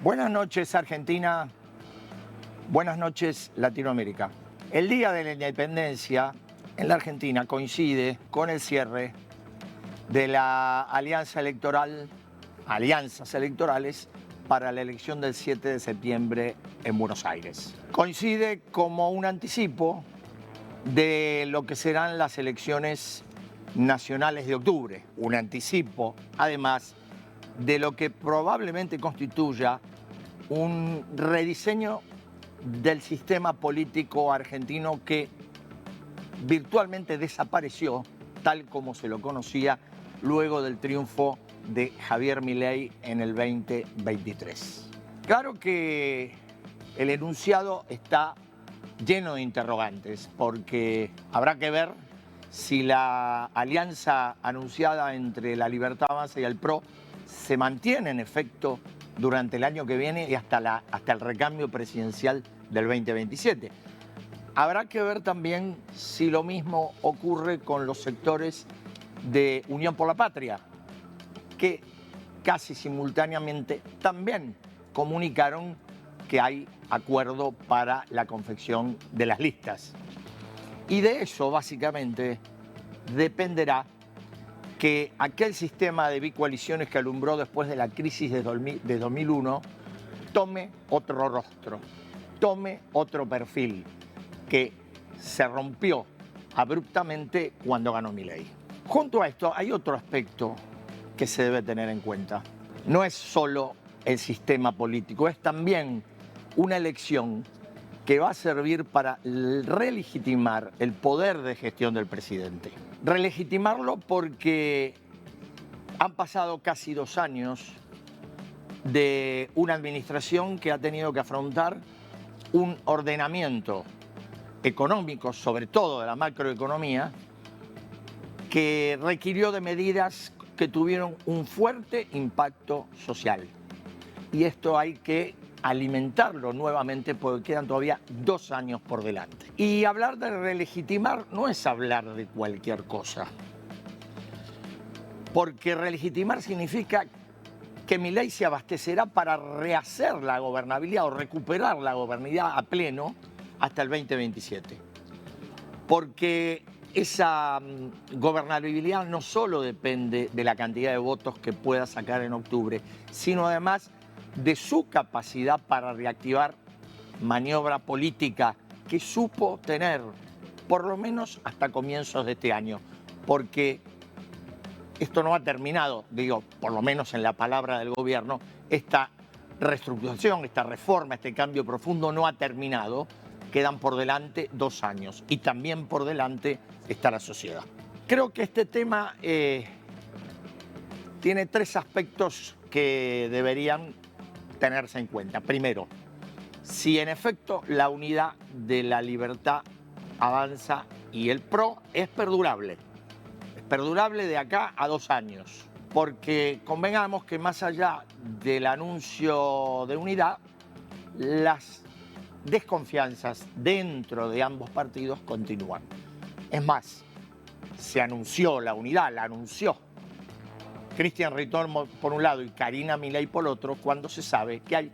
Buenas noches, Argentina. Buenas noches, Latinoamérica. El Día de la Independencia en la Argentina coincide con el cierre de la alianzas electorales para la elección del 7 de septiembre en Buenos Aires. Coincide como un anticipo de lo que serán las elecciones nacionales de octubre, un anticipo, además, de lo que probablemente constituya un rediseño del sistema político argentino que virtualmente desapareció tal como se lo conocía luego del triunfo de Javier Milei en el 2023. Claro que el enunciado está lleno de interrogantes porque habrá que ver si la alianza anunciada entre La Libertad Avanza y el PRO se mantiene en efecto durante el año que viene y hasta el recambio presidencial del 2027. Habrá que ver también si lo mismo ocurre con los sectores de Unión por la Patria, que casi simultáneamente también comunicaron que hay acuerdo para la confección de las listas. Y de eso, básicamente, dependerá que aquel sistema de bicoaliciones que alumbró después de la crisis de 2001 tome otro rostro, tome otro perfil, que se rompió abruptamente cuando ganó Milei. Junto a esto hay otro aspecto que se debe tener en cuenta. No es solo el sistema político, es también una elección que va a servir para relegitimar el poder de gestión del presidente. Relegitimarlo porque han pasado casi 2 años de una administración que ha tenido que afrontar un ordenamiento económico, sobre todo de la macroeconomía, que requirió de medidas que tuvieron un fuerte impacto social. Y esto hay que alimentarlo nuevamente porque quedan todavía 2 años por delante. Y hablar de relegitimar no es hablar de cualquier cosa, porque relegitimar significa que Milei se abastecerá para rehacer la gobernabilidad o recuperar la gobernabilidad a pleno hasta el 2027. Porque esa gobernabilidad no solo depende de la cantidad de votos que pueda sacar en octubre, sino además de su capacidad para reactivar maniobra política que supo tener por lo menos hasta comienzos de este año. Porque esto no ha terminado, digo, por lo menos en la palabra del gobierno, esta reestructuración, esta reforma, este cambio profundo no ha terminado. Quedan por delante 2 años y también por delante está la sociedad. Creo que este tema tiene 3 aspectos que deberían tenerse en cuenta. Primero, si en efecto la unidad de La Libertad Avanza y el PRO es perdurable. Es perdurable de acá a 2 años. Porque convengamos que más allá del anuncio de unidad, las desconfianzas dentro de ambos partidos continúan. Es más, se anunció la unidad, la anunció Cristian Ritormo por un lado y Karina Milei por otro, cuando se sabe que hay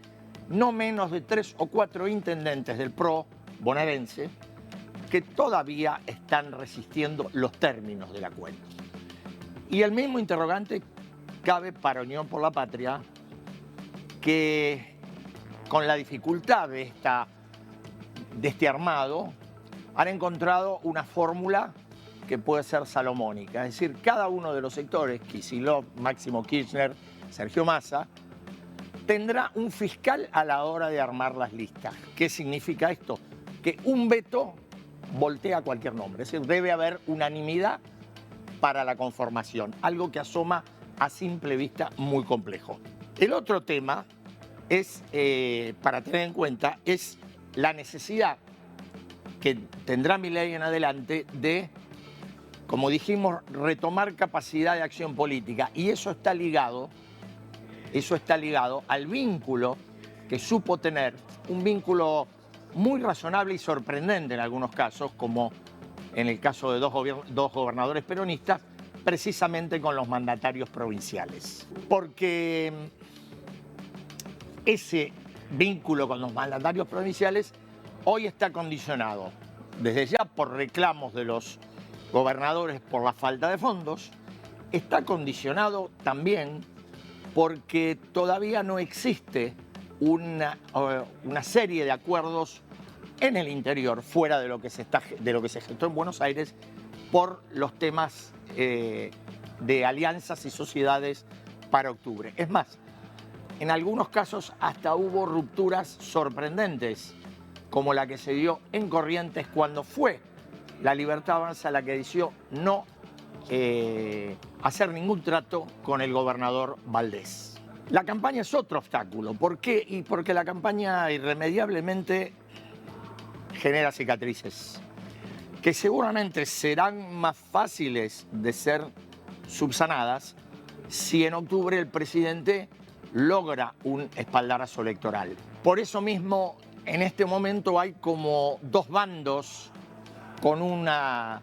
no menos de 3 o 4 intendentes del PRO bonaerense que todavía están resistiendo los términos del acuerdo. Y el mismo interrogante cabe para Unión por la Patria, que con la dificultad de este armado, han encontrado una fórmula que puede ser salomónica. Es decir, cada uno de los sectores, Kicillof, Máximo Kirchner, Sergio Massa, tendrá un fiscal a la hora de armar las listas. ¿Qué significa esto? Que un veto voltea cualquier nombre. Es decir, debe haber unanimidad para la conformación, algo que asoma a simple vista muy complejo. El otro tema es, para tener en cuenta, es la necesidad que tendrá Milei en adelante de, como dijimos, retomar capacidad de acción política. Y eso está ligado al vínculo que supo tener, un vínculo muy razonable y sorprendente en algunos casos, como en el caso de dos gobernadores peronistas, precisamente con los mandatarios provinciales. Porque ese vínculo con los mandatarios provinciales hoy está condicionado desde ya por reclamos de los gobernadores por la falta de fondos, está condicionado también porque todavía no existe una serie de acuerdos en el interior, fuera de lo que se gestó en Buenos Aires, por los temas de alianzas y sociedades para octubre. Es más, en algunos casos hasta hubo rupturas sorprendentes, como la que se dio en Corrientes cuando fue la Libertad Avanza la que decidió no hacer ningún trato con el gobernador Valdés. La campaña es otro obstáculo. ¿Por qué? Y porque la campaña irremediablemente genera cicatrices, que seguramente serán más fáciles de ser subsanadas si en octubre el presidente logra un espaldarazo electoral. Por eso mismo, en este momento hay como dos bandos con una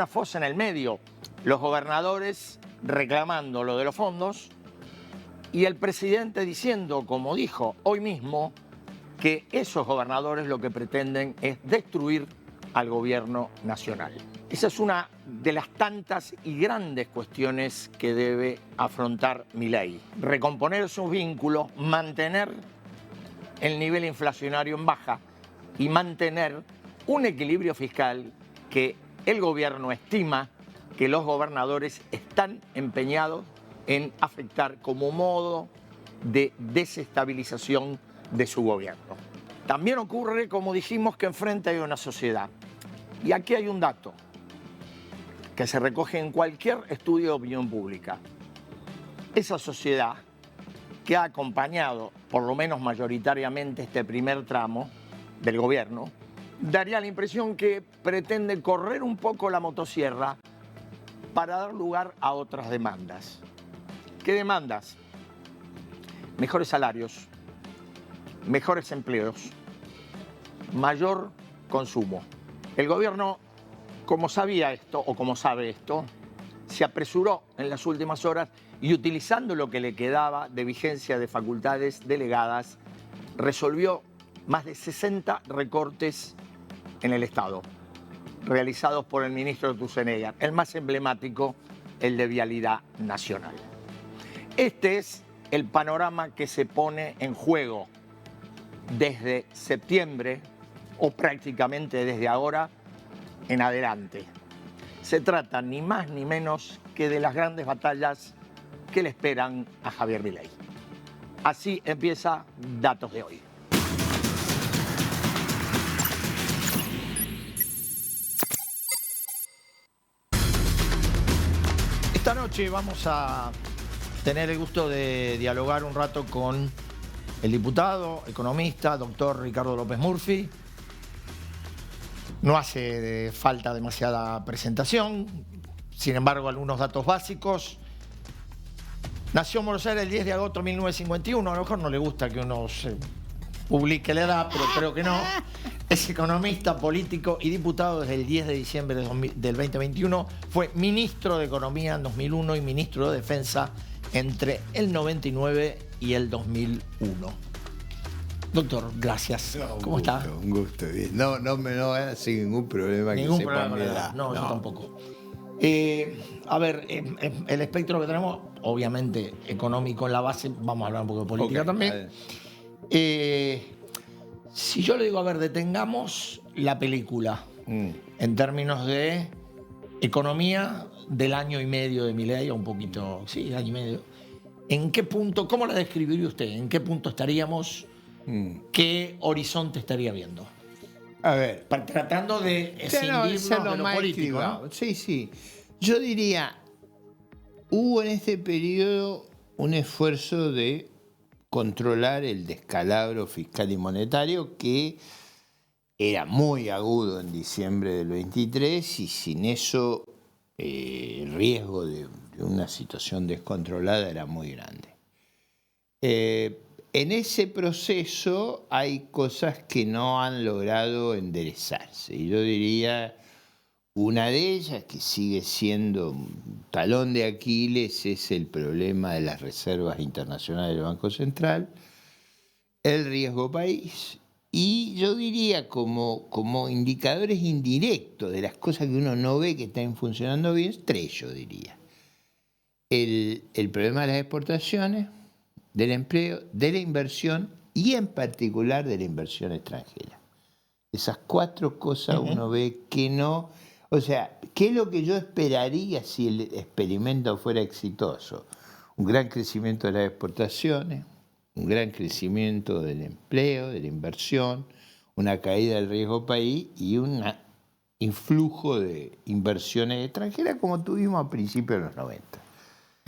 fosa en el medio. Los gobernadores reclamando lo de los fondos y el presidente diciendo, como dijo hoy mismo, que esos gobernadores lo que pretenden es destruir al gobierno nacional. Esa es una de las tantas y grandes cuestiones que debe afrontar Milei. Recomponer sus vínculos, mantener el nivel inflacionario en baja y mantener un equilibrio fiscal que el gobierno estima que los gobernadores están empeñados en afectar como modo de desestabilización de su gobierno. También ocurre, como dijimos, que enfrente hay una sociedad. Y aquí hay un dato que se recoge en cualquier estudio de opinión pública. Esa sociedad que ha acompañado, por lo menos mayoritariamente, este primer tramo del gobierno, daría la impresión que pretende correr un poco la motosierra para dar lugar a otras demandas. ¿Qué demandas? Mejores salarios, mejores empleos, mayor consumo. El gobierno, como sabía esto, o como sabe esto, se apresuró en las últimas horas y utilizando lo que le quedaba de vigencia de facultades delegadas, resolvió más de 60 recortes en el Estado, realizados por el ministro Tusenegger, el más emblemático, el de Vialidad Nacional. Este es el panorama que se pone en juego desde septiembre, o prácticamente desde ahora en adelante. Se trata ni más ni menos que de las grandes batallas que le esperan a Javier Milei. Así empieza Datos de hoy. Esta noche vamos a tener el gusto de dialogar un rato con el diputado, economista, doctor Ricardo López Murphy. No hace falta demasiada presentación, sin embargo, algunos datos básicos. Nació en Buenos Aires el 10 de agosto de 1951, a lo mejor no le gusta que uno se publique la edad, pero creo que no. Es economista, político y diputado desde el 10 de diciembre del 2021. Fue ministro de Economía en 2001 y ministro de Defensa entre el 99 y el 2001. Doctor, gracias. No, ¿Cómo está? Un gusto, bien. No me sin ningún problema Ningún que problema sepan con mi la edad. edad. No, yo tampoco. A ver, el espectro que tenemos, obviamente económico en la base, vamos a hablar un poco de política también. Si yo le digo, a ver, detengamos la película en términos de economía del año y medio de Milei, o un poquito, sí, año y medio. ¿En qué punto, cómo la describiría usted? ¿En qué punto estaríamos? ¿Qué horizonte estaría viendo? A ver. Tratando de escindirnos de lo político, ¿no? Sí. Yo diría, hubo en este periodo un esfuerzo de controlar el descalabro fiscal y monetario que era muy agudo en diciembre del 23 y sin eso el riesgo de una situación descontrolada era muy grande. En ese proceso hay cosas que no han logrado enderezarse. Y yo diría, una de ellas, que sigue siendo un talón de Aquiles, es el problema de las reservas internacionales del Banco Central, el riesgo país y yo diría como indicadores indirectos de las cosas que uno no ve que están funcionando bien, tres yo diría. El problema de las exportaciones, del empleo, de la inversión y en particular de la inversión extranjera. Esas cuatro cosas uno ve que no... O sea, ¿qué es lo que yo esperaría si el experimento fuera exitoso? Un gran crecimiento de las exportaciones, un gran crecimiento del empleo, de la inversión, una caída del riesgo país y un influjo de inversiones extranjeras como tuvimos a principios de los 90.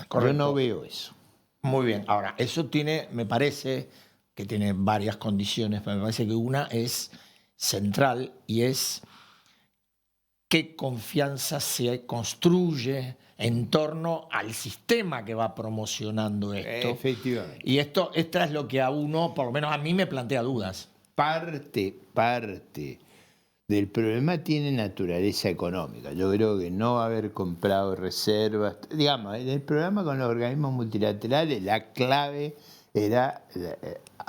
Correcto. Yo no veo eso. Muy bien. Ahora, eso tiene, me parece que tiene varias condiciones, pero me parece que una es central y es qué confianza se construye en torno al sistema que va promocionando esto. Efectivamente. Y esta es lo que a uno, por lo menos a mí, me plantea dudas. Parte del problema tiene naturaleza económica. Yo creo que no haber comprado reservas, digamos, en el programa con los organismos multilaterales la clave era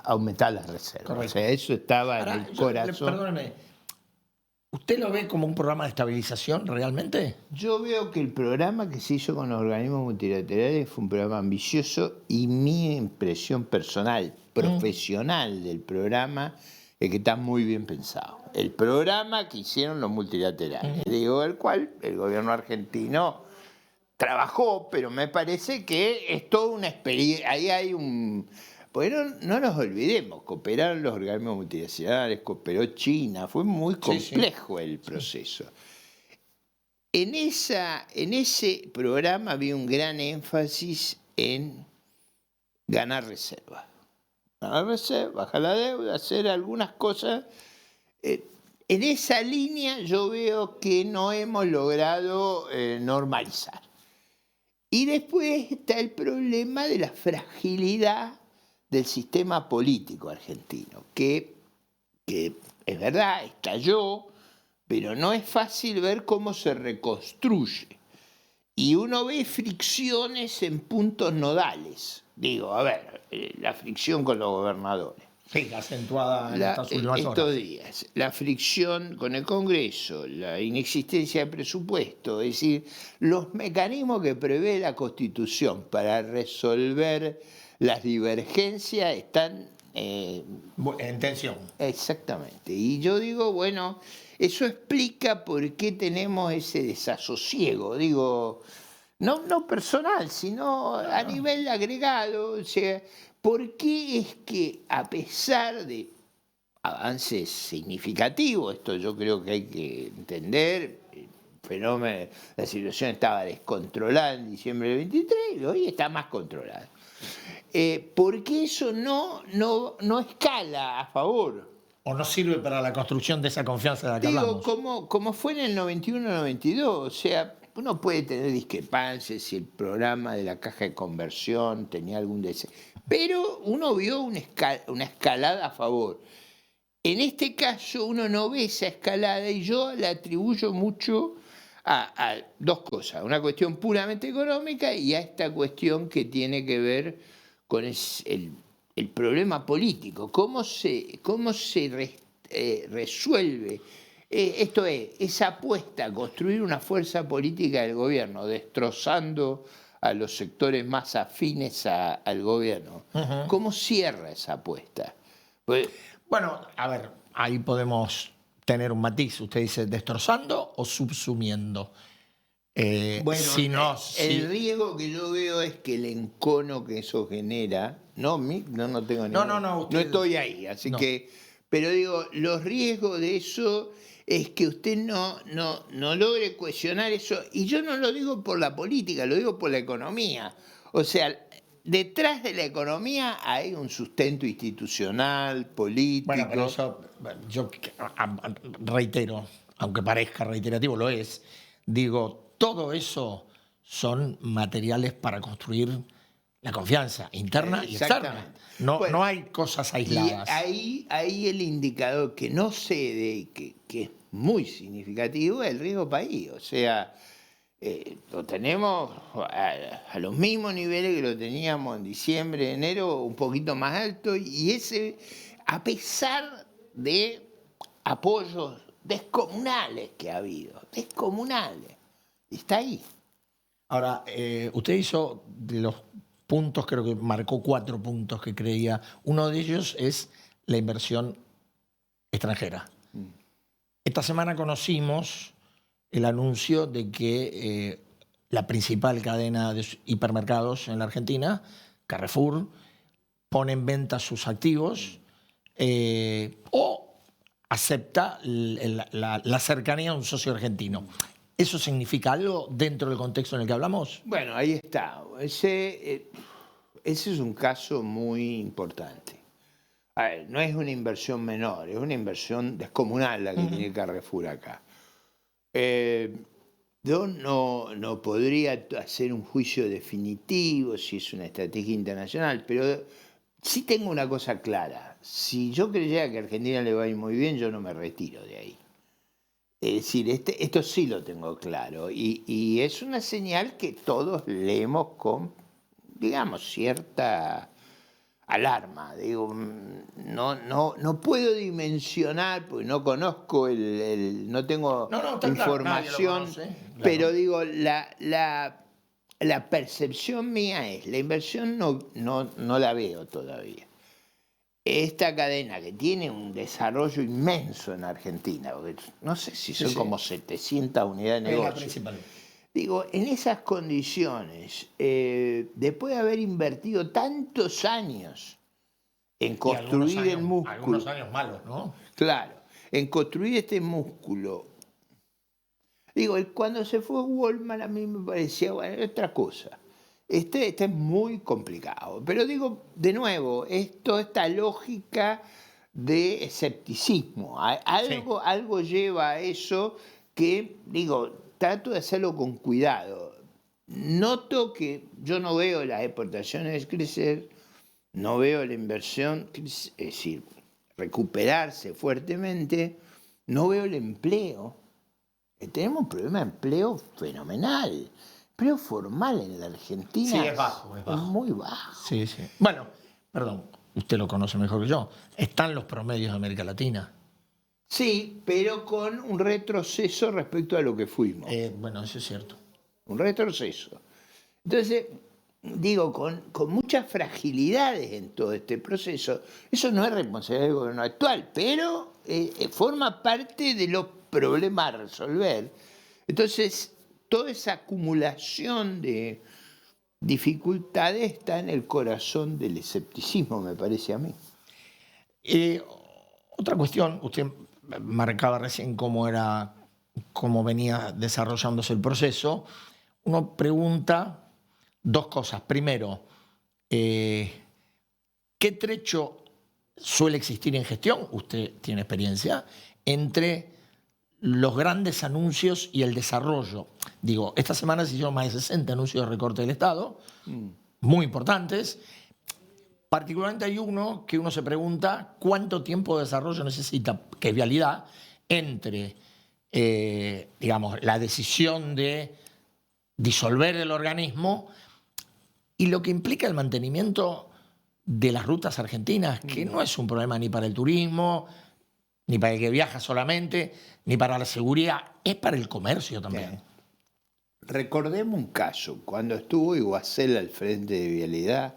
aumentar las reservas. Correcto. O sea, eso estaba Ahora, en el corazón. Perdóneme, ¿usted lo ve como un programa de estabilización realmente? Yo veo que el programa que se hizo con los organismos multilaterales fue un programa ambicioso y mi impresión personal, profesional del programa es que está muy bien pensado. El programa que hicieron los multilaterales, digo, el cual el gobierno argentino trabajó, pero me parece que es toda una experiencia. Ahí hay un... Porque no nos olvidemos, cooperaron los organismos multilaterales, cooperó China, fue muy complejo el proceso. En ese programa había un gran énfasis en ganar reservas. Ganar reservas, bajar la deuda, hacer algunas cosas. En esa línea yo veo que no hemos logrado normalizar. Y después está el problema de la fragilidad del sistema político argentino, que es verdad, estalló, pero no es fácil ver cómo se reconstruye. Y uno ve fricciones en puntos nodales. Digo, a ver, la fricción con los gobernadores. Sí, acentuada en estas últimas horas. Estos días, la fricción con el Congreso, la inexistencia de presupuesto, es decir, los mecanismos que prevé la Constitución para resolver las divergencias están... en tensión. Exactamente. Y yo digo, bueno, eso explica por qué tenemos ese desasosiego. Digo, no personal, sino a nivel agregado. O sea, ¿por qué es que a pesar de avances significativos, esto yo creo que hay que entender, el fenómeno, la situación estaba descontrolada en diciembre del 23 y hoy está más controlada? ¿Por qué eso no escala a favor? ¿O no sirve para la construcción de esa confianza de la que hablamos? Como fue en el 91-92, o sea, uno puede tener discrepancias si el programa de la caja de conversión tenía algún deseo, pero uno vio una escalada a favor. En este caso uno no ve esa escalada y yo la atribuyo mucho a dos cosas, una cuestión puramente económica y a esta cuestión que tiene que ver con el problema político, cómo se resuelve. Esto es, esa apuesta a construir una fuerza política del gobierno, destrozando a los sectores más afines al gobierno. ¿Cómo cierra esa apuesta? Pues, bueno, a ver, ahí podemos tener un matiz. Usted dice destrozando o subsumiendo. Bueno, el riesgo que yo veo es que el encono que eso genera, no tengo no estoy ahí, así que, pero digo, los riesgos de eso es que usted no logre cohesionar eso, y yo no lo digo por la política, lo digo por la economía. O sea, detrás de la economía hay un sustento institucional, político. Bueno, pero eso, yo reitero, aunque parezca reiterativo, lo es, digo, todo eso son materiales para construir la confianza interna y externa. No hay cosas aisladas. Y ahí el indicador que no cede, que es muy significativo, es el riesgo país. O sea, lo tenemos a los mismos niveles que lo teníamos en diciembre, enero, un poquito más alto, y ese, a pesar de apoyos descomunales que ha habido, descomunales, está ahí. Ahora, usted hizo de los puntos, creo que marcó 4 puntos que creía. Uno de ellos es la inversión extranjera. Esta semana conocimos el anuncio de que la principal cadena de hipermercados en la Argentina, Carrefour, pone en venta sus activos o acepta la cercanía a un socio argentino. ¿Eso significa algo dentro del contexto en el que hablamos? Bueno, ahí está. Ese es un caso muy importante. A ver, no es una inversión menor, es una inversión descomunal la que tiene Carrefour acá. Yo no podría hacer un juicio definitivo si es una estrategia internacional, pero sí tengo una cosa clara. Si yo creyera que a Argentina le va a ir muy bien, yo no me retiro de ahí. Es decir, esto sí lo tengo claro. Y es una señal que todos leemos con, digamos, cierta alarma. Digo, no puedo dimensionar, porque no conozco no tengo información, claro. pero digo, la percepción mía es, la inversión no la veo todavía. Esta cadena que tiene un desarrollo inmenso en Argentina, porque no sé si son como 700 unidades de Es la negocio. principal. Digo, en esas condiciones, después de haber invertido tantos años en construir el músculo. Algunos años malos, ¿no? Claro, en construir este músculo. Digo, cuando se fue Walmart a mí me parecía, bueno, otra cosa. Este es muy complicado. Pero digo, de nuevo, esta lógica de escepticismo. Algo lleva a eso que, digo, trato de hacerlo con cuidado. Noto que yo no veo las exportaciones crecer, no veo la inversión, es decir, recuperarse fuertemente, no veo el empleo. Tenemos un problema de empleo fenomenal. Empleo formal en la Argentina Sí, es bajo. es muy bajo. Sí. Bueno, perdón, usted lo conoce mejor que yo. Están los promedios de América Latina. Sí, pero con un retroceso respecto a lo que fuimos. Bueno, eso es cierto. Un retroceso. Entonces, digo, con muchas fragilidades en todo este proceso, eso no es responsabilidad del gobierno actual, pero forma parte de los problemas a resolver. Entonces, toda esa acumulación de dificultades está en el corazón del escepticismo, me parece a mí. Otra cuestión, usted marcaba recién cómo venía desarrollándose el proceso. Uno pregunta 2 cosas. Primero, ¿qué trecho suele existir en gestión? Usted tiene experiencia entre los grandes anuncios y el desarrollo. Digo, esta semana se hicieron más de 60 anuncios de recorte del Estado, muy importantes. Particularmente hay uno que uno se pregunta cuánto tiempo de desarrollo necesita, que es vialidad, entre, digamos, la decisión de disolver el organismo y lo que implica el mantenimiento de las rutas argentinas, que no es un problema ni para el turismo, ni para el que viaja solamente, ni para la seguridad, es para el comercio también. Bien. Recordemos un caso, cuando estuvo Iguacel al frente de Vialidad,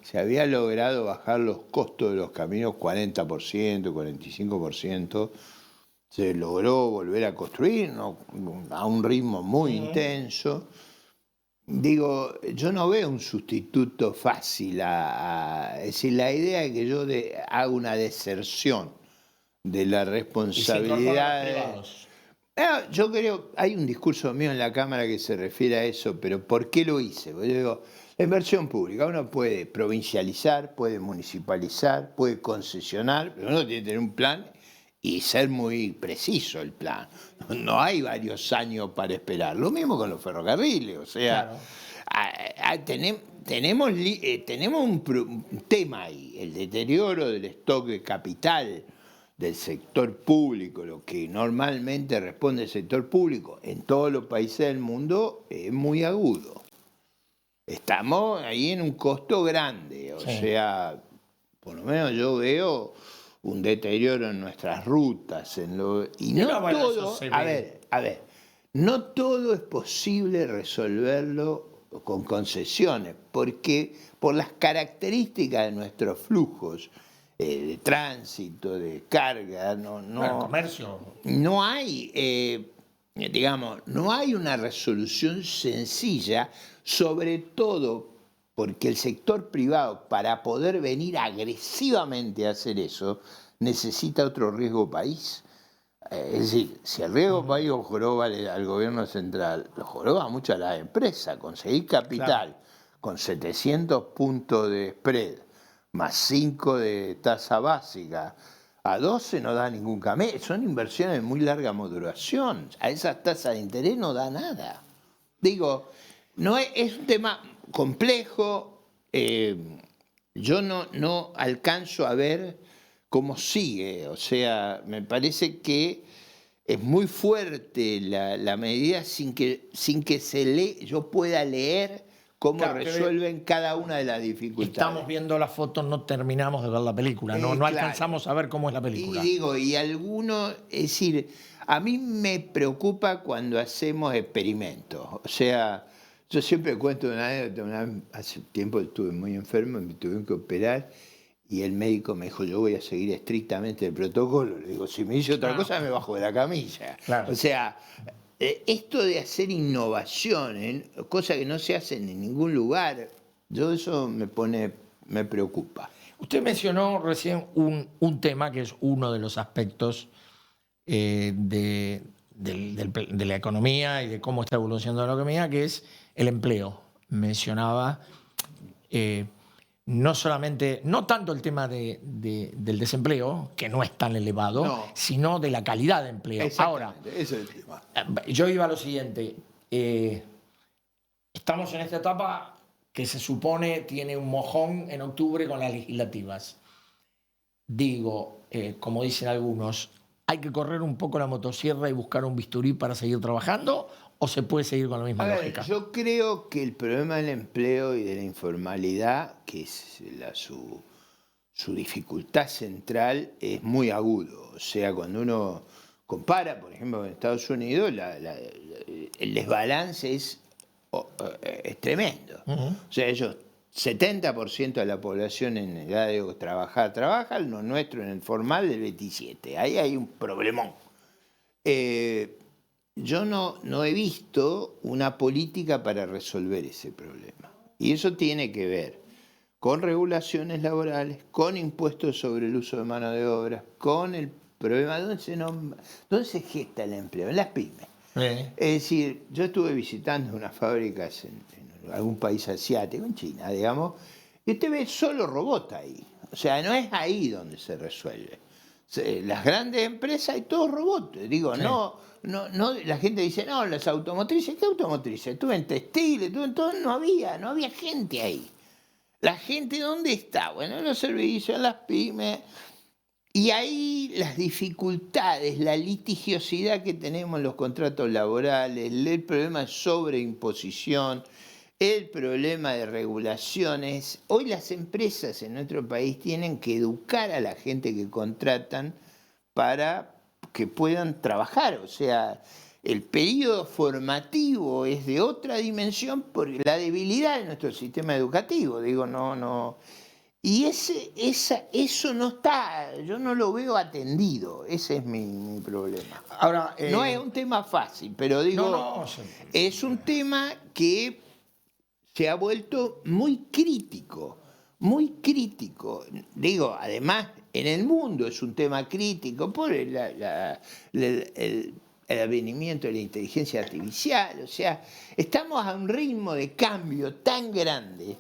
se había logrado bajar los costos de los caminos 40%, 45%, se logró volver a construir, ¿no?, a un ritmo muy intenso. Digo, yo no veo un sustituto fácil es decir, la idea es que yo haga una deserción de la responsabilidad. Yo creo, hay un discurso mío en la Cámara que se refiere a eso, pero ¿por qué lo hice? Porque yo digo, la inversión pública, uno puede provincializar, puede municipalizar, puede concesionar, pero uno tiene que tener un plan y ser muy preciso el plan. No hay varios años para esperar. Lo mismo con los ferrocarriles, o sea, tenemos un tema ahí, el deterioro del stock de capital del sector público, lo que normalmente responde el sector público en todos los países del mundo, es muy agudo. Estamos ahí en un costo grande, o sea, por lo menos yo veo un deterioro en nuestras rutas, y no todo, a ver, no todo es posible resolverlo con concesiones, porque por las características de nuestros flujos de tránsito, de carga, comercio. No hay, digamos, no hay una resolución sencilla, sobre todo porque el sector privado, para poder venir agresivamente a hacer eso, necesita otro riesgo país. Es decir, si el riesgo país lo joroba al gobierno central, lo joroba mucho a las empresas. Conseguir capital con 700 puntos de spread, más 5 de tasa básica, a 12 no da ningún camello. Son inversiones de muy larga maduración. A esas tasas de interés no da nada. Digo, no es un tema complejo. Yo no alcanzo a ver cómo sigue. O sea, me parece que es muy fuerte la medida sin que yo pueda leer cómo resuelven cada una de las dificultades. Estamos viendo las fotos, no terminamos de ver la película, no alcanzamos a ver cómo es la película. Y algunos, es decir, a mí me preocupa cuando hacemos experimentos. O sea, yo siempre cuento una anécdota. Hace tiempo estuve muy enfermo, me tuvieron que operar y el médico me dijo, yo voy a seguir estrictamente el protocolo. Le digo, si me dice otra cosa me bajo de la camilla. Claro. O sea, esto de hacer innovación, cosas que no se hacen en ningún lugar, eso me preocupa. Usted mencionó recién un tema que es uno de los aspectos de la economía y de cómo está evolucionando la economía, que es el empleo. Mencionaba no tanto el tema del desempleo, que no es tan elevado, sino de la calidad de empleo. Ahora, ese es el tema. Yo iba a lo siguiente. Estamos en esta etapa que se supone tiene un mojón en octubre con las legislativas. Digo, como dicen algunos, ¿hay que correr un poco la motosierra y buscar un bisturí para seguir trabajando o se puede seguir con la misma lógica? Yo creo que el problema del empleo y de la informalidad, que es su dificultad central, es muy agudo. O sea, cuando uno compara, por ejemplo, con Estados Unidos, el desbalance es tremendo. O sea, ellos, 70% de la población en edad de trabaja, lo nuestro en el formal del 27%. Ahí hay un problemón. Yo no he visto una política para resolver ese problema. Y eso tiene que ver con regulaciones laborales, con impuestos sobre el uso de mano de obra, con el problema ¿dónde se gesta el empleo? En las pymes. Es decir, yo estuve visitando unas fábricas en algún país asiático, en China, digamos, y usted ve solo robots ahí. O sea, no es ahí donde se resuelve. Las grandes empresas hay todos robots. Digo, no, la gente dice, no, las automotrices, ¿qué automotrices? Estuve en textiles, estuve en todo, no había gente ahí. ¿La gente dónde está? Bueno, en los servicios, en las pymes. Y ahí las dificultades, la litigiosidad que tenemos en los contratos laborales, el problema de sobreimposición, el problema de regulaciones. Hoy las empresas en nuestro país tienen que educar a la gente que contratan para que puedan trabajar. O sea, el periodo formativo es de otra dimensión por la debilidad de nuestro sistema educativo. Digo, no. Y eso no está, yo no lo veo atendido. Ese es mi problema. Ahora, no es un tema fácil, pero digo, es un tema que se ha vuelto muy crítico. Digo, además, en el mundo es un tema crítico por el advenimiento de la inteligencia artificial. O sea, estamos a un ritmo de cambio tan grande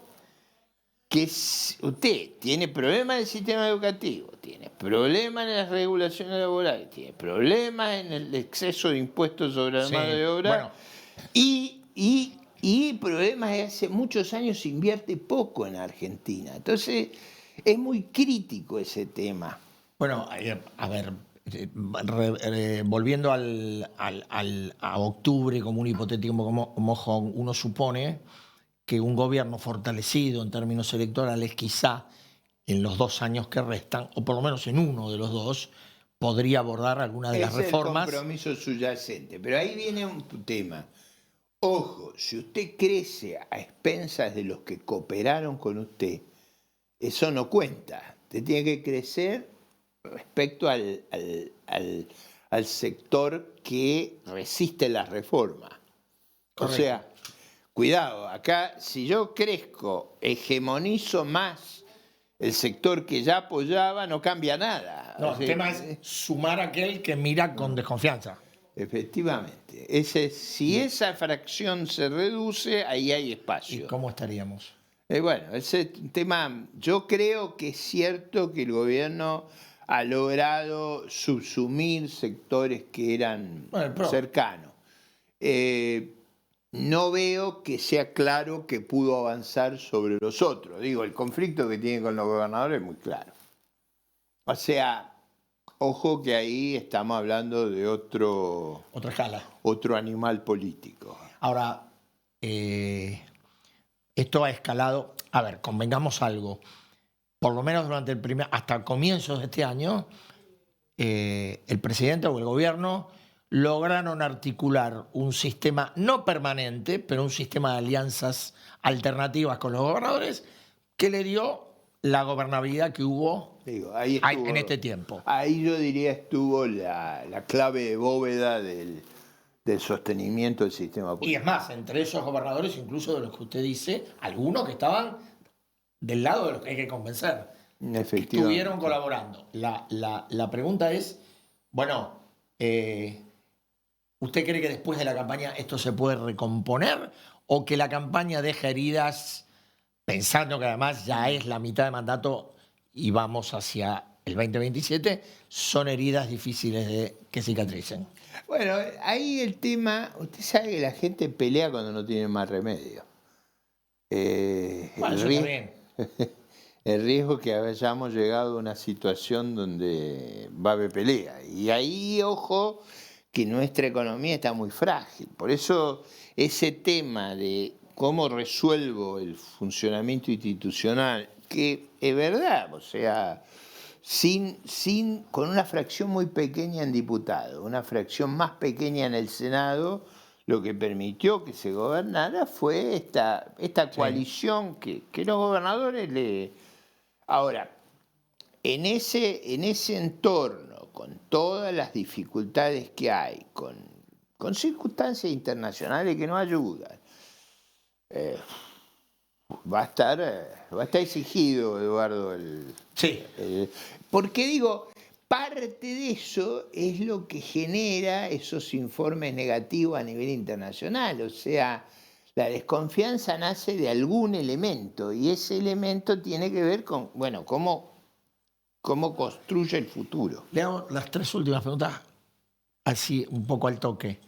que usted tiene problemas en el sistema educativo, tiene problemas en las regulaciones laborales, tiene problemas en el exceso de impuestos sobre la mano de obra, y problemas de hace muchos años se invierte poco en Argentina. Entonces, es muy crítico ese tema. Bueno, a ver, volviendo a octubre como un hipotético mojón, uno supone que un gobierno fortalecido en términos electorales quizá en los 2 años que restan, o por lo menos en uno de los dos, podría abordar alguna de las Es el reformas. compromiso subyacente. Pero ahí viene un tema. Ojo, si usted crece a expensas de los que cooperaron con usted, eso no cuenta. Usted tiene que crecer respecto al sector que resiste la reforma. O Correcto. sea, cuidado, acá si yo crezco, hegemonizo más el sector que ya apoyaba, no cambia nada. No, O el sea, tema es sumar a aquel que mira con desconfianza. efectivamente. Si esa fracción se reduce, ahí hay ¿Y espacio. cómo estaríamos? Bueno, ese tema, yo creo que es cierto que el gobierno ha logrado subsumir sectores que eran Bueno, el PRO. cercanos. No veo que sea claro que pudo avanzar sobre los otros. Digo, el conflicto que tiene con los gobernadores es muy claro. O sea, ojo que ahí estamos hablando de Otra escala. otro animal político. Ahora, esto ha escalado. A ver, convengamos algo. Por lo menos hasta comienzos de este año, el presidente o el gobierno lograron articular un sistema no permanente, pero un sistema de alianzas alternativas con los gobernadores que le dio la gobernabilidad que hubo Digo, ahí estuvo, en este tiempo. ahí yo diría estuvo la clave de bóveda del sostenimiento del sistema político. Y es más, entre esos gobernadores, incluso de los que usted dice, algunos que estaban del lado de los que hay que convencer, Efectivamente. estuvieron colaborando. La pregunta es, bueno, ¿usted cree que después de la campaña esto se puede recomponer o que la campaña deja heridas, pensando que además ya es la mitad de mandato y vamos hacia el 2027, son heridas difíciles de que cicatricen? Bueno, ahí el tema, usted sabe que la gente pelea cuando no tiene más remedio. Bueno, eso está bien. El riesgo es que hayamos llegado a una situación donde va a haber pelea. Y ahí, ojo, que nuestra economía está muy frágil. Por eso ese tema de cómo resuelvo el funcionamiento institucional, que es verdad, o sea, con una fracción muy pequeña en diputados, una fracción más pequeña en el Senado, lo que permitió que se gobernara fue esta coalición que los gobernadores le... Ahora, en ese entorno, con todas las dificultades que hay, con circunstancias internacionales que no ayudan, va a estar exigido, Eduardo, Sí. porque digo, parte de eso es lo que genera esos informes negativos a nivel internacional. O sea, la desconfianza nace de algún elemento y ese elemento tiene que ver con, bueno, cómo construye el futuro. Le hago las 3 últimas preguntas así un poco al toque.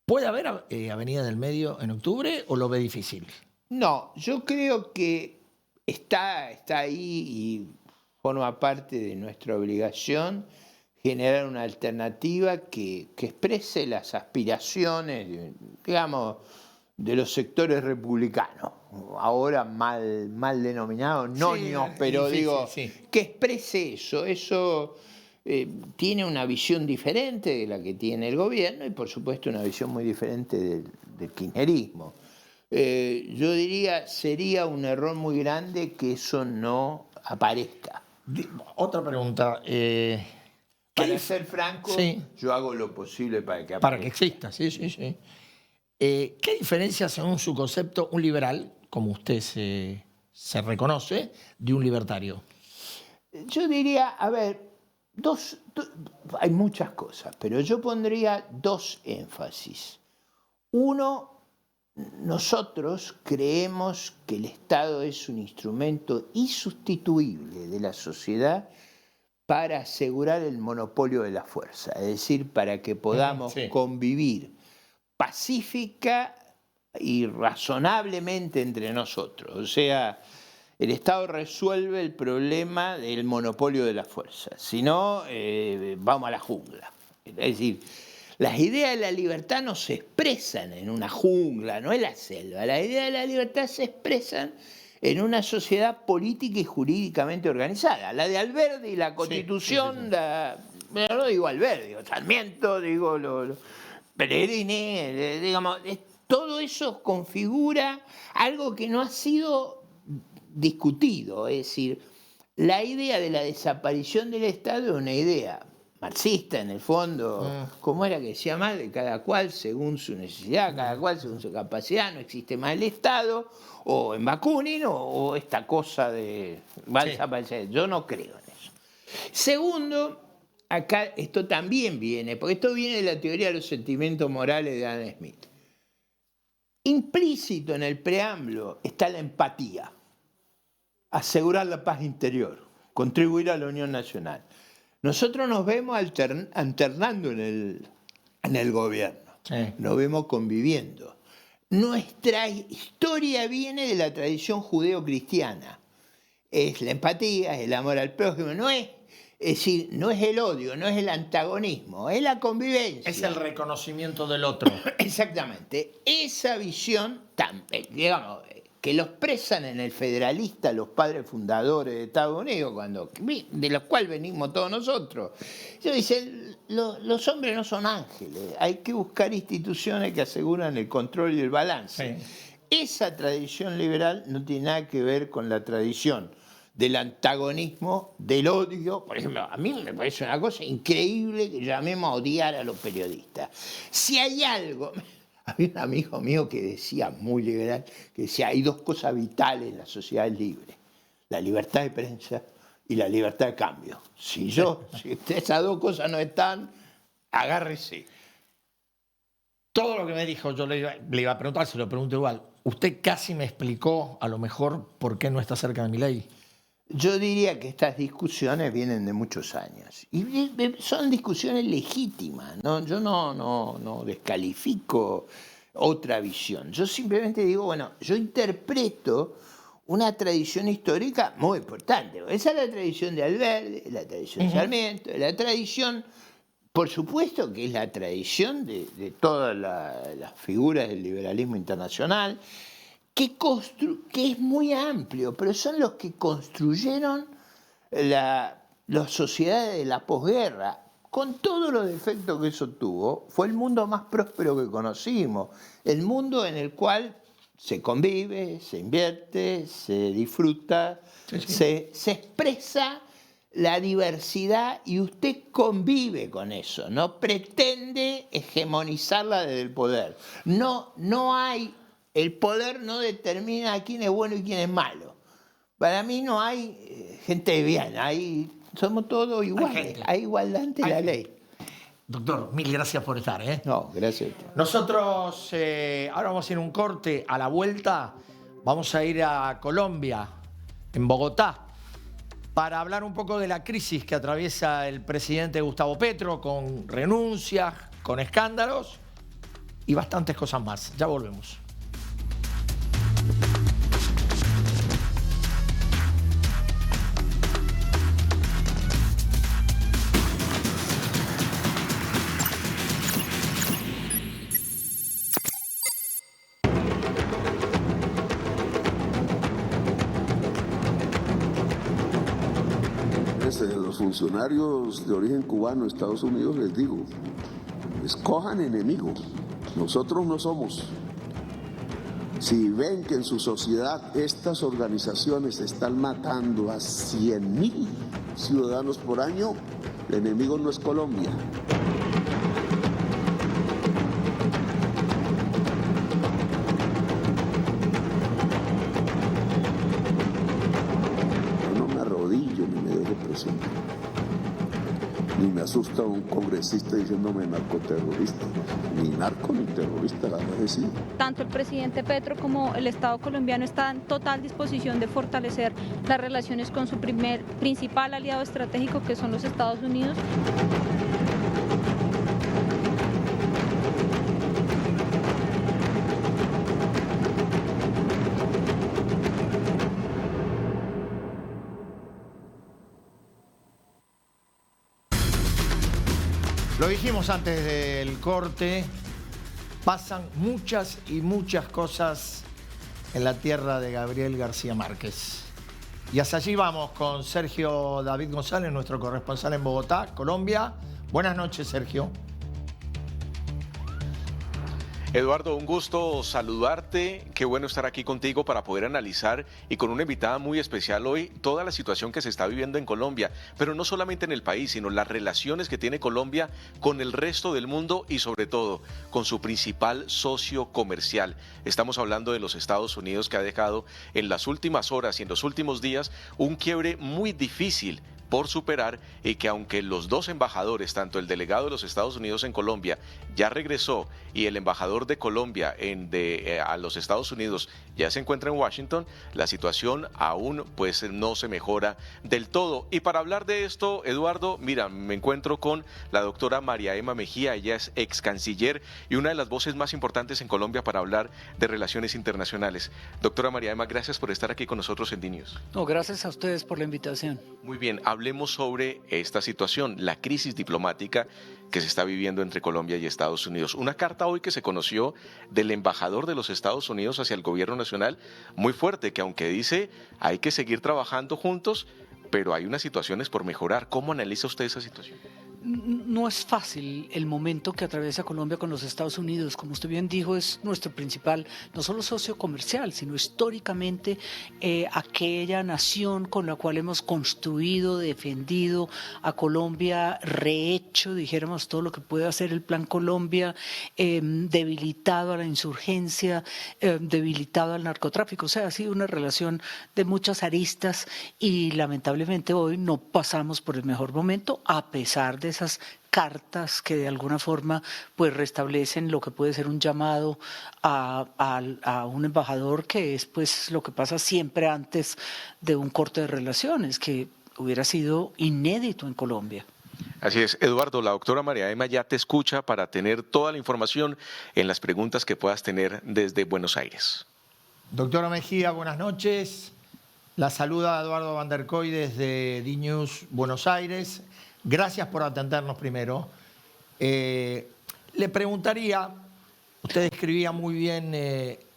¿Puede haber Avenida del Medio en octubre o lo ve difícil? No, yo creo que está ahí y forma parte de nuestra obligación generar una alternativa que exprese las aspiraciones, digamos, de los sectores republicanos, ahora mal denominados, ñoños, pero difícil, digo, sí. que exprese eso tiene una visión diferente de la que tiene el gobierno y por supuesto una visión muy diferente del kirchnerismo. Yo diría, sería un error muy grande que eso no aparezca. Otra pregunta. Para ser franco, Sí. yo hago lo posible para que aparezca. Para que exista, sí. ¿Qué diferencia, según su concepto, un liberal, como usted se reconoce, de un libertario? Yo diría, a ver, hay muchas cosas, pero yo pondría 2 énfasis. Uno, nosotros creemos que el Estado es un instrumento insustituible de la sociedad para asegurar el monopolio de la fuerza, es decir, para que podamos convivir pacífica y razonablemente entre nosotros. O sea, el Estado resuelve el problema del monopolio de la fuerza. Si no, vamos a la jungla. Es decir, las ideas de la libertad no se expresan en una jungla, no en la selva. Las ideas de la libertad se expresan en una sociedad política y jurídicamente organizada. La de Alberdi, la Constitución, no digo Alberdi, digo Sarmiento, digo Pellegrini, digamos, todo eso configura algo que no ha sido discutido. Es decir, la idea de la desaparición del Estado es una idea marxista en el fondo. ¿Cómo era que decía más? De cada cual según su necesidad, cada cual según su capacidad, no existe más el Estado, o en Bakunin, o esta cosa de va a desaparecer. Yo no creo en eso. Segundo, acá esto también viene, porque esto viene de la teoría de los sentimientos morales de Adam Smith. Implícito en el preámbulo está la empatía, asegurar la paz interior, contribuir a la unión nacional. Nosotros nos vemos alternando en el gobierno, nos vemos conviviendo. Nuestra historia viene de la tradición judeo-cristiana. Es la empatía, es el amor al prójimo, es decir, no es el odio, no es el antagonismo, es la convivencia. Es el reconocimiento del otro. Exactamente. Esa visión, digamos, que lo expresan en el Federalista los padres fundadores de Estados Unidos, de los cuales venimos todos nosotros. Ellos dicen, los hombres no son ángeles, hay que buscar instituciones que aseguran el control y el balance. Sí. Esa tradición liberal no tiene nada que ver con la tradición del antagonismo, del odio. Por ejemplo, a mí me parece una cosa increíble que llamemos a odiar a los periodistas. Si hay algo... Había un amigo mío que decía, muy liberal, que decía, hay dos cosas vitales en la sociedad libre, la libertad de prensa y la libertad de cambio. Si esas dos cosas no están, agárrese. Todo lo que me dijo, yo le iba a preguntar, se lo pregunto igual. Usted casi me explicó, a lo mejor, por qué no está cerca de Milei. Yo diría que estas discusiones vienen de muchos años y son discusiones legítimas, ¿no? Yo no descalifico otra visión. Yo simplemente digo, bueno, yo interpreto una tradición histórica muy importante. Esa es la tradición de Alberdi, la tradición de Sarmiento, la tradición, por supuesto que es la tradición de todas las figuras del liberalismo internacional, que es muy amplio, pero son los que construyeron las sociedades de la posguerra. Con todos los defectos que eso tuvo, fue el mundo más próspero que conocimos. El mundo en el cual se convive, se invierte, se disfruta, se expresa la diversidad y usted convive con eso. No pretende hegemonizarla desde el poder. No hay... El poder no determina quién es bueno y quién es malo. Para mí no hay gente de bien, somos todos iguales, hay igualdad ante la ley. Doctor, mil gracias por estar. No, gracias. Nosotros ahora vamos a ir un corte. A la vuelta vamos a ir a Colombia, en Bogotá, para hablar un poco de la crisis que atraviesa el presidente Gustavo Petro, con renuncias, con escándalos y bastantes cosas más. Ya volvemos. Los funcionarios de origen cubano de Estados Unidos, les digo, escojan enemigos, nosotros no somos. Si ven que en su sociedad estas organizaciones están matando a 100.000 ciudadanos por año, el enemigo no es Colombia. Ni me asusta un congresista diciéndome narcoterrorista, ni narco ni terrorista, la verdad es decir. Tanto el presidente Petro como el Estado colombiano están en total disposición de fortalecer las relaciones con su principal aliado estratégico, que son los Estados Unidos. Lo dijimos antes del corte, pasan muchas y muchas cosas en la tierra de Gabriel García Márquez. Y hasta allí vamos con Sergio David González, nuestro corresponsal en Bogotá, Colombia. Buenas noches, Sergio. Eduardo, un gusto saludarte. Qué bueno estar aquí contigo para poder analizar y con una invitada muy especial hoy toda la situación que se está viviendo en Colombia, pero no solamente en el país, sino las relaciones que tiene Colombia con el resto del mundo y sobre todo con su principal socio comercial. Estamos hablando de los Estados Unidos, que ha dejado en las últimas horas y en los últimos días un quiebre muy difícil por superar, y que aunque los dos embajadores, tanto el delegado de los Estados Unidos en Colombia ya regresó y el embajador de Colombia a los Estados Unidos ya se encuentra en Washington, la situación aún pues no se mejora del todo. Y para hablar de esto, Eduardo, mira, me encuentro con la doctora María Emma Mejía. Ella es ex canciller y una de las voces más importantes en Colombia para hablar de relaciones internacionales. Doctora María Emma, gracias por estar aquí con nosotros en DNews. No, gracias a ustedes por la invitación. Muy bien, hablemos sobre esta situación, la crisis diplomática que se está viviendo entre Colombia y Estados Unidos. Una carta hoy que se conoció del embajador de los Estados Unidos hacia el gobierno nacional, muy fuerte, que aunque dice hay que seguir trabajando juntos, pero hay unas situaciones por mejorar. ¿Cómo analiza usted esa situación? No es fácil el momento que atraviesa Colombia con los Estados Unidos. Como usted bien dijo, es nuestro principal, no solo socio comercial, sino históricamente aquella nación con la cual hemos construido, defendido a Colombia, rehecho, dijéramos, todo lo que puede hacer el Plan Colombia, debilitado a la insurgencia, debilitado al narcotráfico. O sea, ha sido una relación de muchas aristas y lamentablemente hoy no pasamos por el mejor momento, a pesar de esas cartas que de alguna forma pues restablecen lo que puede ser un llamado a un embajador, que es pues lo que pasa siempre antes de un corte de relaciones, que hubiera sido inédito en Colombia. Así es, Eduardo, la doctora María Emma ya te escucha para tener toda la información en las preguntas que puedas tener desde Buenos Aires. Doctora Mejía, buenas noches. La saluda Eduardo Van der Koy desde DNews Buenos Aires. Gracias por atendernos primero. Le preguntaría, usted describía muy bien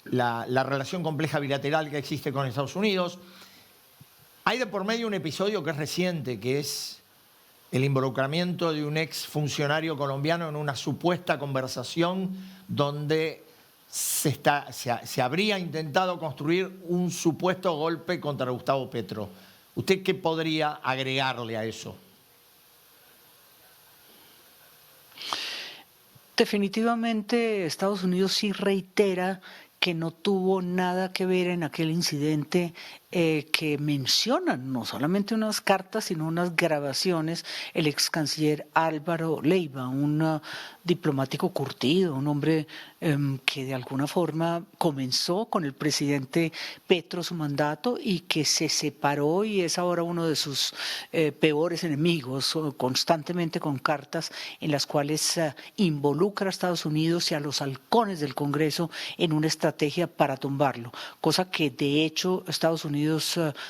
la relación compleja bilateral que existe con Estados Unidos. Hay de por medio un episodio que es reciente, que es el involucramiento de un ex funcionario colombiano en una supuesta conversación donde se habría intentado construir un supuesto golpe contra Gustavo Petro. ¿Usted qué podría agregarle a eso? Definitivamente Estados Unidos sí reitera que no tuvo nada que ver en aquel incidente que mencionan no solamente unas cartas, sino unas grabaciones, el ex canciller Álvaro Leiva, un diplomático curtido, un hombre que de alguna forma comenzó con el presidente Petro su mandato y que se separó y es ahora uno de sus peores enemigos, constantemente con cartas en las cuales involucra a Estados Unidos y a los halcones del Congreso en una estrategia para tumbarlo, cosa que de hecho Estados Unidos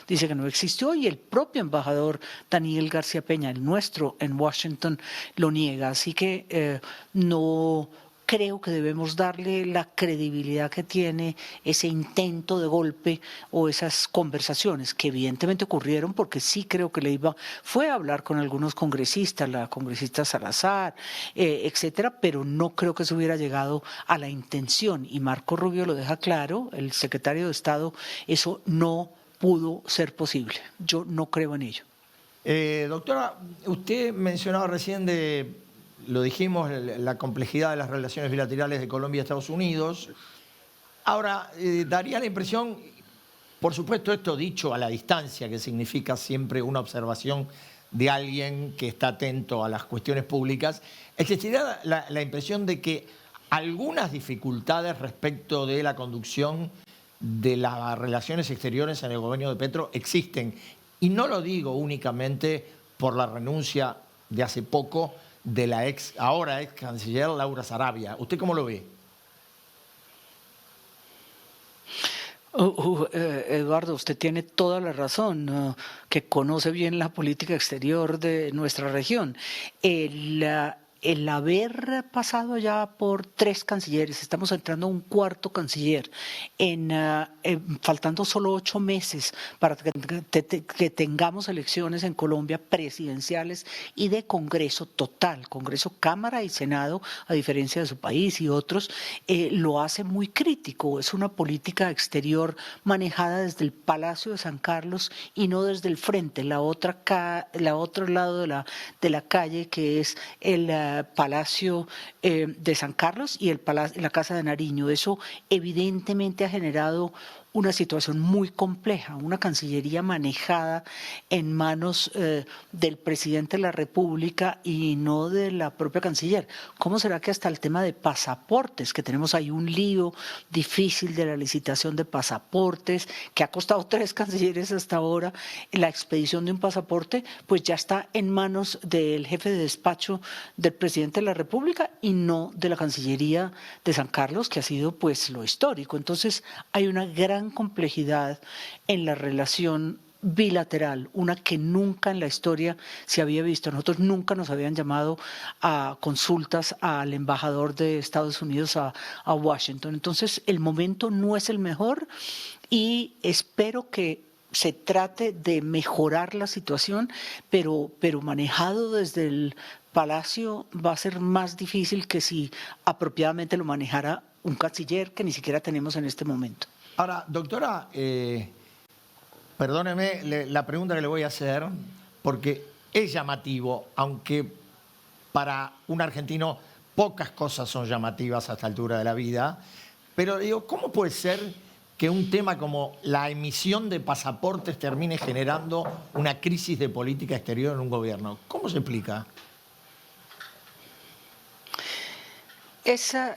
dice que no existió y el propio embajador Daniel García Peña, el nuestro en Washington, lo niega. Así que no creo que debemos darle la credibilidad que tiene ese intento de golpe o esas conversaciones que evidentemente ocurrieron, porque sí creo que Leiva fue a hablar con algunos congresistas, la congresista Salazar, etcétera, pero no creo que se hubiera llegado a la intención, y Marco Rubio lo deja claro, el secretario de Estado, eso no pudo ser posible. Yo no creo en ello. Doctora, usted mencionaba recién lo dijimos, la complejidad de las relaciones bilaterales de Colombia y Estados Unidos. Ahora, daría la impresión, por supuesto esto dicho a la distancia, que significa siempre una observación de alguien que está atento a las cuestiones públicas, existiría la impresión de que algunas dificultades respecto de la conducción de las relaciones exteriores en el gobierno de Petro existen. Y no lo digo únicamente por la renuncia de hace poco de la ahora ex canciller Laura Sarabia. ¿Usted cómo lo ve? Eduardo, usted tiene toda la razón, que conoce bien la política exterior de nuestra región. el haber pasado ya por 3 cancilleres, estamos entrando a un 4º canciller, faltando solo 8 meses para que tengamos elecciones en Colombia presidenciales y de Congreso total, Congreso, Cámara y Senado, a diferencia de su país y otros, lo hace muy crítico. Es una política exterior manejada desde el Palacio de San Carlos y no desde el frente, el otro lado de la calle, que es el Palacio de San Carlos y la Casa de Nariño. Eso evidentemente ha generado una situación muy compleja, una Cancillería manejada en manos del presidente de la República y no de la propia canciller. ¿Cómo será que hasta el tema de pasaportes, que tenemos ahí un lío difícil de la licitación de pasaportes, que ha costado 3 cancilleres hasta ahora, la expedición de un pasaporte, pues ya está en manos del jefe de despacho del presidente de la República y no de la Cancillería de San Carlos, que ha sido pues lo histórico? Entonces hay una gran complejidad en la relación bilateral, una que nunca en la historia se había visto. Nosotros nunca nos habían llamado a consultas al embajador de Estados Unidos a Washington. Entonces el momento no es el mejor y espero que se trate de mejorar la situación, pero manejado desde el Palacio va a ser más difícil que si apropiadamente lo manejara un canciller que ni siquiera tenemos en este momento. Ahora, doctora, perdóneme la pregunta que le voy a hacer, porque es llamativo, aunque para un argentino pocas cosas son llamativas a esta altura de la vida, pero digo, ¿cómo puede ser que un tema como la emisión de pasaportes termine generando una crisis de política exterior en un gobierno? ¿Cómo se explica? Esa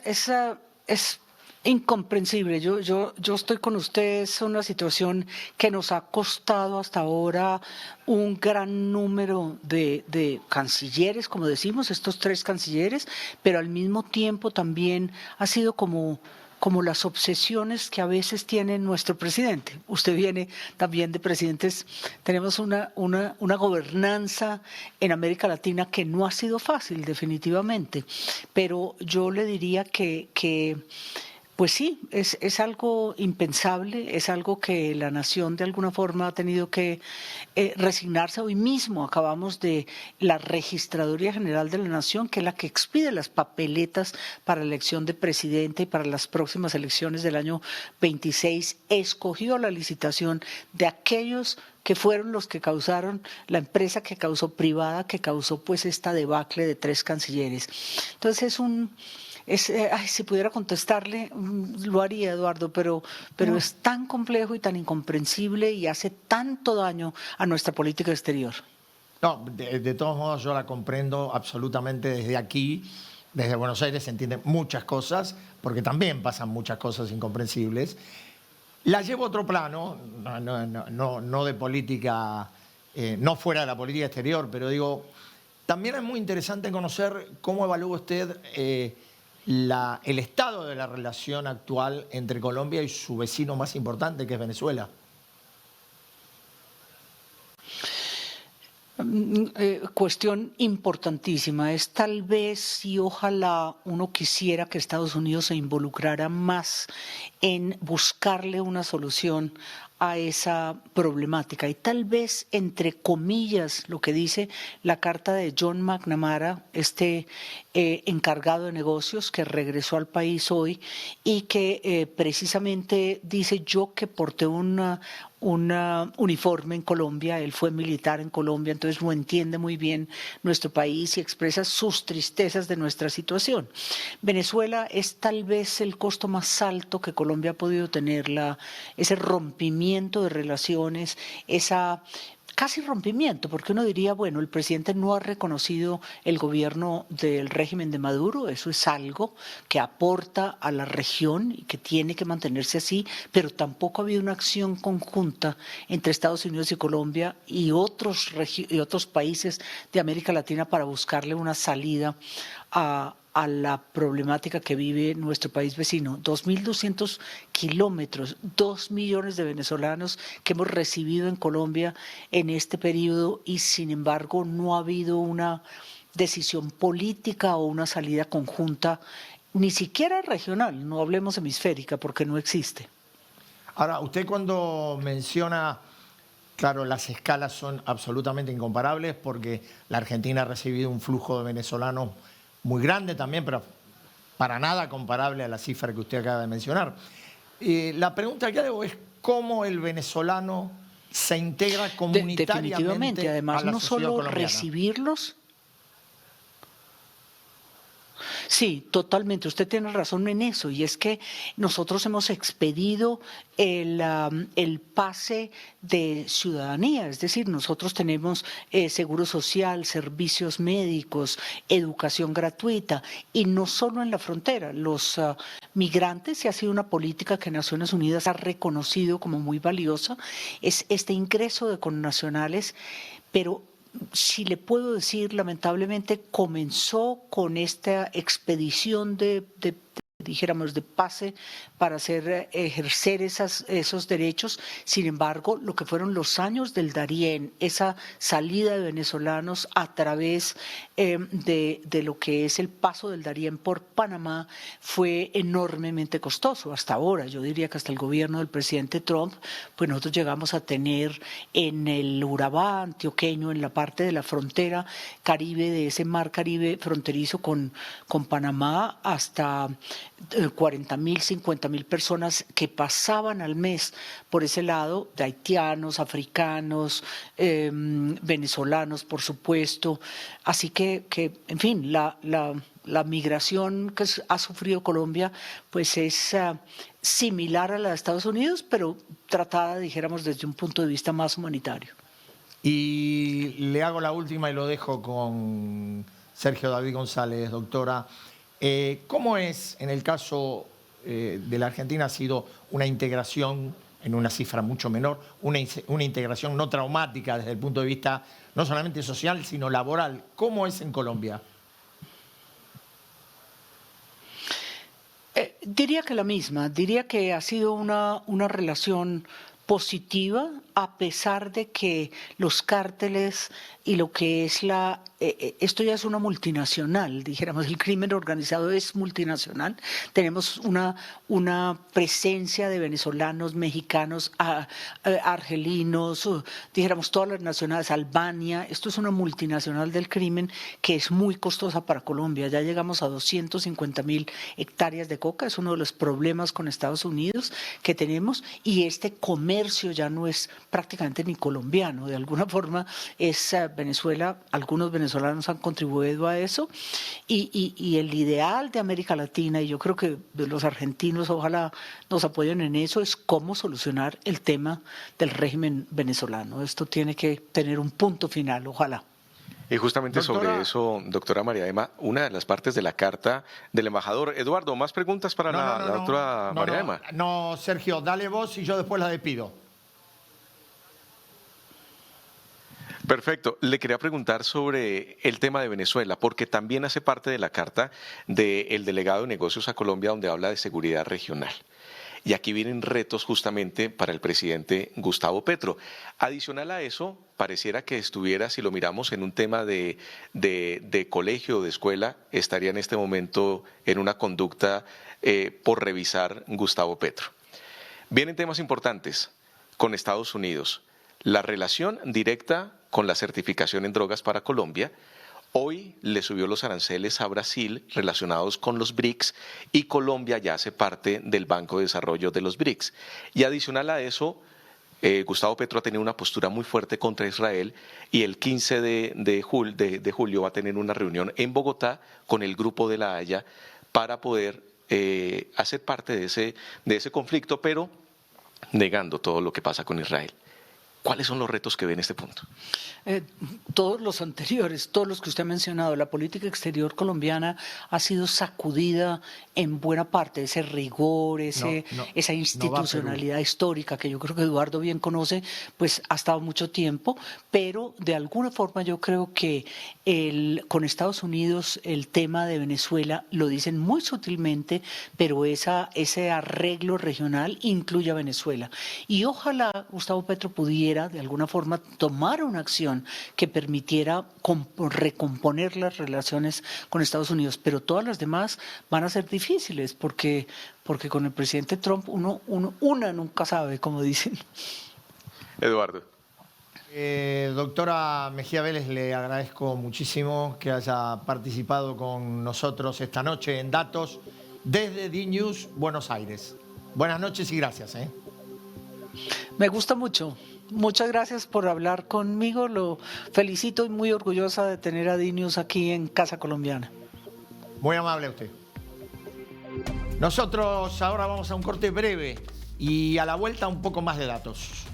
es incomprensible. Yo estoy con ustedes. Es una situación que nos ha costado hasta ahora un gran número de cancilleres, como decimos, estos 3 cancilleres, pero al mismo tiempo también ha sido como las obsesiones que a veces tiene nuestro presidente. Usted viene también de presidentes. Tenemos una gobernanza en América Latina que no ha sido fácil, definitivamente, pero yo le diría que pues sí, es algo impensable, es algo que la nación de alguna forma ha tenido que resignarse. Hoy mismo acabamos de la Registraduría General de la Nación, que es la que expide las papeletas para la elección de presidente y para las próximas elecciones del año 26, escogió la licitación de aquellos que fueron los que causaron, la empresa que causó privada, que causó pues esta debacle de 3 cancilleres. Entonces si pudiera contestarle, lo haría, Eduardo, pero no. Es tan complejo y tan incomprensible y hace tanto daño a nuestra política exterior. No, de todos modos yo la comprendo absolutamente desde aquí. Desde Buenos Aires se entienden muchas cosas, porque también pasan muchas cosas incomprensibles. La llevo a otro plano, no de política, no fuera de la política exterior, pero digo, también es muy interesante conocer cómo evalúa usted el estado de la relación actual entre Colombia y su vecino más importante, que es Venezuela. Cuestión importantísima. Es tal vez, y ojalá uno quisiera que Estados Unidos se involucrara más en buscarle una solución a esa problemática. Y tal vez, entre comillas, lo que dice la carta de John McNamara, encargado de negocios que regresó al país hoy y que precisamente dice: yo que porté un uniforme en Colombia, él fue militar en Colombia, entonces lo entiende muy bien nuestro país y expresa sus tristezas de nuestra situación. Venezuela es tal vez el costo más alto que Colombia ha podido tener, ese rompimiento de relaciones, casi rompimiento, porque uno diría, bueno, el presidente no ha reconocido el gobierno del régimen de Maduro, eso es algo que aporta a la región y que tiene que mantenerse así, pero tampoco ha habido una acción conjunta entre Estados Unidos y Colombia y otros países de América Latina para buscarle una salida a la problemática que vive nuestro país vecino. 2.200 kilómetros, 2 millones de venezolanos que hemos recibido en Colombia en este periodo y sin embargo no ha habido una decisión política o una salida conjunta, ni siquiera regional, no hablemos hemisférica, porque no existe. Ahora, usted cuando menciona, claro, las escalas son absolutamente incomparables porque la Argentina ha recibido un flujo de venezolanos muy grande también, pero para nada comparable a la cifra que usted acaba de mencionar. La pregunta que hago es cómo el venezolano se integra comunitariamente Definitivamente, además a la no sociedad solo colombiana. recibirlos. Sí, totalmente. Usted tiene razón en eso, y es que nosotros hemos expedido el pase de ciudadanía, es decir, nosotros tenemos seguro social, servicios médicos, educación gratuita, y no solo en la frontera. Los migrantes, y ha sido una política que Naciones Unidas ha reconocido como muy valiosa, es este ingreso de connacionales, pero si le puedo decir, lamentablemente comenzó con esta expedición dijéramos, de pase para ejercer esos derechos. Sin embargo, lo que fueron los años del Darién, esa salida de venezolanos a través de lo que es el paso del Darién por Panamá, fue enormemente costoso. Hasta ahora, yo diría que hasta el gobierno del presidente Trump, pues nosotros llegamos a tener en el Urabá antioqueño, en la parte de la frontera Caribe, de ese mar Caribe fronterizo con Panamá, hasta 40.000, 50.000 personas que pasaban al mes por ese lado, de haitianos, africanos, venezolanos, por supuesto. Así que en fin, la migración que ha sufrido Colombia pues es similar a la de Estados Unidos, pero tratada, dijéramos, desde un punto de vista más humanitario. Y le hago la última y lo dejo con Sergio David González, doctora. ¿Cómo es, en el caso de la Argentina, ha sido una integración en una cifra mucho menor, una integración no traumática desde el punto de vista no solamente social, sino laboral? ¿Cómo es en Colombia? Diría que la misma, diría que ha sido una relación positiva, a pesar de que los cárteles y lo que es esto ya es una multinacional, dijéramos, el crimen organizado es multinacional. Tenemos una presencia de venezolanos, mexicanos, argelinos, dijéramos todas las nacionalidades, Albania. Esto es una multinacional del crimen que es muy costosa para Colombia. Ya llegamos a 250.000 hectáreas de coca, es uno de los problemas con Estados Unidos que tenemos, y este comercio ya no es prácticamente ni colombiano, de alguna forma es Venezuela. Algunos venezolanos han contribuido a eso, y el ideal de América Latina, y yo creo que los argentinos ojalá nos apoyen en eso, es cómo solucionar el tema del régimen venezolano. Esto tiene que tener un punto final, ojalá. Y justamente Doctora, sobre eso, doctora María Emma, una de las partes de la carta del embajador. Eduardo, ¿más preguntas para la doctora María Emma? No, Sergio, dale vos y yo después la despido. Perfecto. Le quería preguntar sobre el tema de Venezuela, porque también hace parte de la carta del delegado de negocios a Colombia, donde habla de seguridad regional. Y aquí vienen retos justamente para el presidente Gustavo Petro. Adicional a eso, pareciera que estuviera, si lo miramos en un tema de colegio o de escuela, estaría en este momento en una conducta por revisar Gustavo Petro. Vienen temas importantes con Estados Unidos. La relación directa con la certificación en drogas para Colombia. Hoy le subió los aranceles a Brasil relacionados con los BRICS, y Colombia ya hace parte del Banco de Desarrollo de los BRICS. Y adicional a eso, Gustavo Petro ha tenido una postura muy fuerte contra Israel, y el 15 de julio va a tener una reunión en Bogotá con el Grupo de la Haya para poder hacer parte de ese conflicto, pero negando todo lo que pasa con Israel. ¿Cuáles son los retos que ve en este punto? Todos los anteriores, todos los que usted ha mencionado. La política exterior colombiana ha sido sacudida en buena parte, ese rigor, esa institucionalidad histórica que yo creo que Eduardo bien conoce, pues ha estado mucho tiempo, pero de alguna forma yo creo que con Estados Unidos el tema de Venezuela lo dicen muy sutilmente, pero ese arreglo regional incluye a Venezuela. Y ojalá Gustavo Petro pudiera pudiera de alguna forma tomar una acción que permitiera recomponer las relaciones con Estados Unidos, pero todas las demás van a ser difíciles porque con el presidente Trump una nunca sabe, como dicen. Eduardo. Doctora Mejía Vélez, le agradezco muchísimo que haya participado con nosotros esta noche en Datos desde DNews Buenos Aires. Buenas noches y gracias. Me gusta mucho. Muchas gracias por hablar conmigo. Lo felicito y muy orgullosa de tener a DNews aquí en Casa Colombiana. Muy amable usted. Nosotros ahora vamos a un corte breve y a la vuelta un poco más de datos.